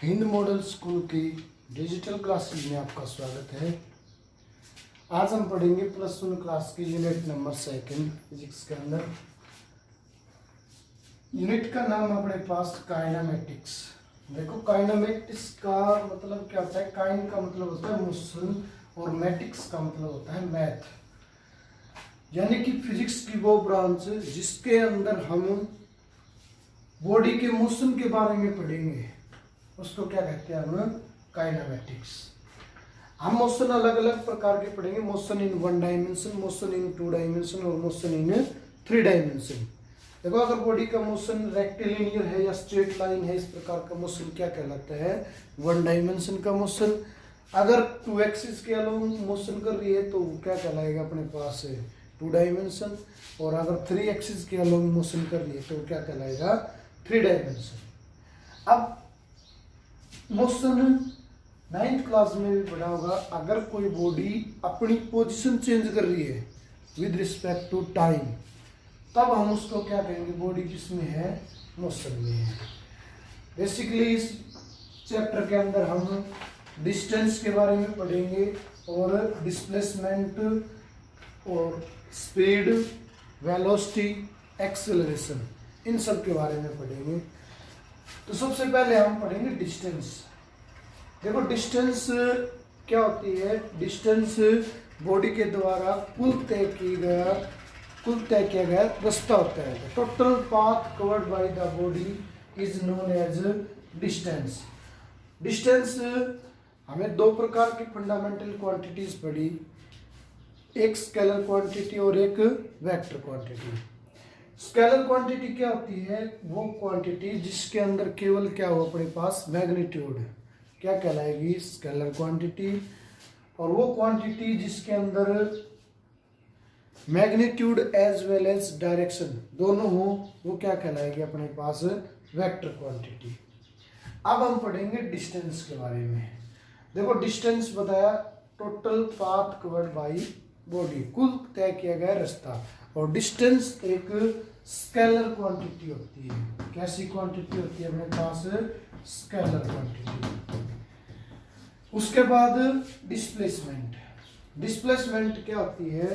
Hind model school की digital classes में आपका स्वागत है। आज हम पढ़ेंगे +1 क्लास की यूनिट नंबर 2 फिजिक्स के अंदर। यूनिट का नाम अपने पास काइनेमेटिक्स। देखो, काइनेमेटिक्स का मतलब क्या होता है। काइन का मतलब होता है मोशन और मैटिक्स का मतलब होता है मैथ, यानी कि फिजिक्स की वो ब्रांच जिसके अंदर हम बॉडी के मोशन के बारे में पढ़ेंगे, उसको क्या कहते हैं हम, काइनेमेटिक्स। हम मोशन अलग अलग प्रकार के पढ़ेंगे, motion in 1 dimension, motion in 2 dimension और मोशन इन 3 डायमेंशन। देखो, अगर बॉडी का मोशन रेक्टिलिनियर है या स्ट्रेट लाइन है, इस प्रकार का मोशन क्या कहलाता है, 1 डायमेंशन का मोशन। अगर 2 एक्सिस के अलोंग मोशन कर रही है तो क्या कहलाएगा अपने पास, 2 डायमेंशन। और अगर 3 एक्सिस के अलोंग मोशन कर रही है तो क्या कहलाएगा, 3 डायमेंशन। अब मोशन 9th क्लास में भी पढ़ा होगा। अगर कोई बॉडी अपनी पोजीशन चेंज कर रही है विद रिस्पेक्ट टू टाइम, तब हम उसको क्या कहेंगे, बॉडी किस में है, मोशन में है। बेसिकली इस चैप्टर के अंदर हम डिस्टेंस के बारे में पढ़ेंगे और डिस्प्लेसमेंट और स्पीड, वेलोसिटी, एक्सेलरेशन, इन सब के बारे में पढ़ेंगे। तो सबसे पहले हम पढ़ेंगे डिस्टेंस। देखो, डिस्टेंस क्या होती है। डिस्टेंस बॉडी के द्वारा कुल तय किया गया रास्ता होता है। Total path covered by the body is known as distance. Distance हमें 2 प्रकार की फंडामेंटल क्वांटिटीज पढ़ी, एक स्केलर क्वांटिटी और एक वेक्टर क्वांटिटी। स्केलर क्वांटिटी क्या होती है, वो क्वांटिटी जिसके अंदर केवल क्या हो अपने पास, मैग्नीट्यूड, क्या कहलाएगी, स्केलर क्वांटिटी। और वो क्वांटिटी जिसके अंदर magnitude as well as direction दोनों हो, वो क्या कहलाएगी अपने पास, वेक्टर क्वांटिटी। अब हम पढ़ेंगे डिस्टेंस के बारे में। देखो, डिस्टेंस बताया, total path covered by body, कुल तय किया गया रास्ता। और डिस्टेंस एक स्केलर क्वांटिटी होती है। कैसी क्वांटिटी होती है अपने पास, स्केलर क्वांटिटी। उसके बाद डिस्प्लेसमेंट। डिस्प्लेसमेंट क्या होती है,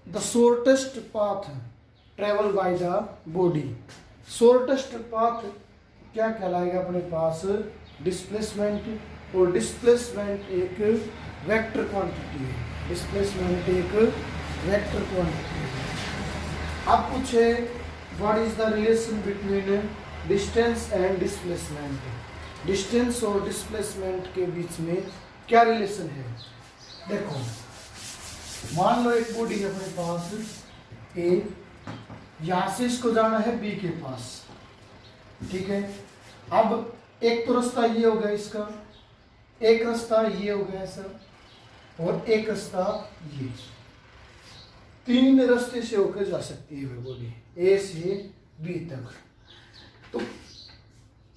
the shortest path travel by the body. Shortest path क्या कहलाएगा अपने पास, डिस्प्लेसमेंट। और डिस्प्लेसमेंट एक वेक्टर क्वांटिटी है। डिस्प्लेसमेंट एक वेक्टर क्वांटिटी है। अब पूछे, what is the relation between distance and displacement. Distance और डिस्प्लेसमेंट के बीच में क्या रिलेशन है। देखो, मान लो एक बॉडी है अपने पास ए, यहां से इसको जाना है बी के पास, ठीक है। अब एक तो रास्ता ये हो गया इसका, एक रास्ता ये हो गया सर, और एक रास्ता ये। 3 रास्ते से होकर जा सकती है बॉडी, ए से बी तक। तो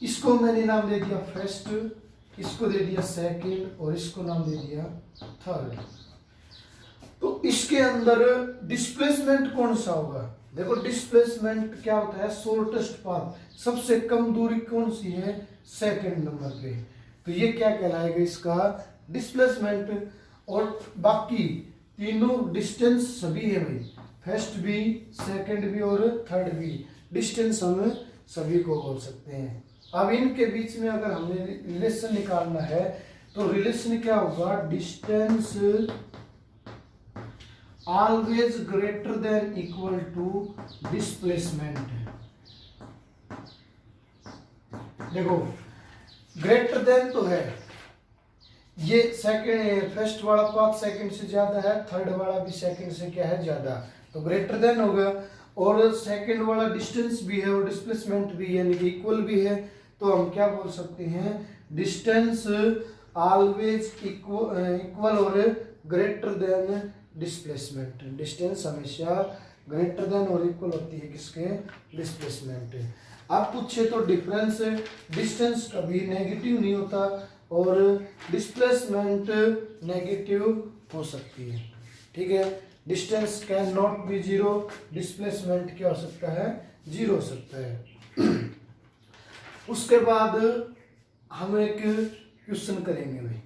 इसको मैंने नाम दे दिया फर्स्ट, इसको दे दिया सेकंड और इसको नाम दे दिया थर्ड। तो इसके अंदर डिस्प्लेसमेंट कौन सा होगा। देखो, डिस्प्लेसमेंट क्या होता है, शॉर्टेस्ट पाथ, सबसे कम दूरी कौन सी है, सेकंड नंबर पे। तो ये क्या कहलाएगा, इसका डिस्प्लेसमेंट। और बाकी तीनों डिस्टेंस सभी है भाई, फर्स्ट भी, सेकंड भी और थर्ड भी, डिस्टेंस हम सभी को बोल सकते हैं। अब इनके बीच में अगर हमें रिलेशन निकालना है तो रिलेशन क्या होगा, distance always greater than equal to displacement. देखो, ग्रेटर देन तो है, ये सेकंड, फर्स्ट वाला पाथ सेकंड से ज्यादा है, थर्ड वाला भी सेकंड से क्या है, ज्यादा, तो ग्रेटर देन होगा। और सेकंड वाला डिस्टेंस भी है और डिस्प्लेसमेंट भी, यानी कि इक्वल भी है, तो हम क्या बोल सकते हैं, डिस्टेंस ऑलवेज इक्वल और ग्रेटर देन डिस्प्लेसमेंट। डिस्टेंस हमेशा ग्रेटर देन और इक्वल होती है किसके, डिस्प्लेसमेंट। अब पूछे तो डिफरेंस, डिस्टेंस कभी नेगेटिव नहीं होता और डिस्प्लेसमेंट नेगेटिव हो सकती है, ठीक है। Distance can not be 0, displacement क्या हो सकता है, 0 हो सकता है। उसके बाद हम एक क्वेश्चन करेंगे भाई,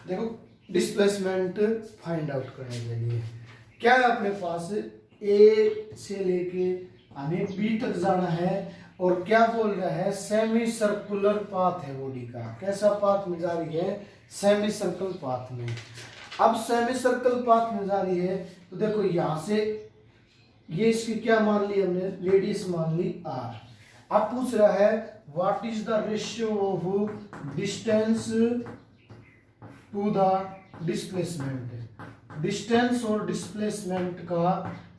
देखो डिस्प्लेसमेंट फाइंड आउट करने के लिए क्या है अपने पास, ए से लेके हमें बी तक जाना है और क्या बोल रहा है, सेमी सर्कुलर पाथ है बॉडी का। कैसा पाथ में जा रही है, सेमी सर्कल पाथ में। अब सेमी सर्कल पाथ में जा रही है तो देखो यहां से ये इसकी क्या मान ली हमने, रेडियस मान ली आर। अब पूछ रहा है what is the ratio of distance to the displacement. Distance और डिस्प्लेसमेंट का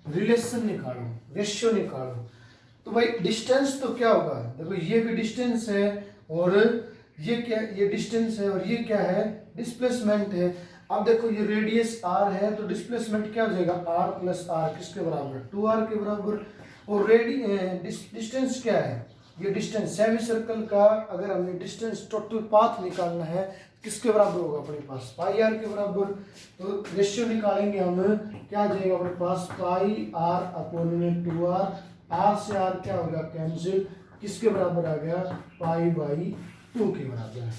रिलेशन निकालो, रेशियो निकालो। तो भाई डिस्टेंस तो क्या होगा, देखो ये भी डिस्टेंस है और ये क्या, ये डिस्टेंस है और ये क्या है, डिस्प्लेसमेंट है। अब देखो ये रेडियस r है तो डिस्प्लेसमेंट क्या हो जाएगा, r प्लस r किसके बराबर, 2r के बराबर। और डिस्टेंस क्या है, ये डिस्टेंस सेमी सर्कल का अगर हमें डिस्टेंस टोटल पाथ निकालना है किसके बराबर होगा अपने पास, पाई आर के बराबर। तो रेशियो निकालेंगे हम, क्या आ जाएगा अपने पास, पाई आर अपॉन में 2r, आर से आर क्या होगा कैंसिल, किसके बराबर आ गया, पाई बाई 2 के बराबर है।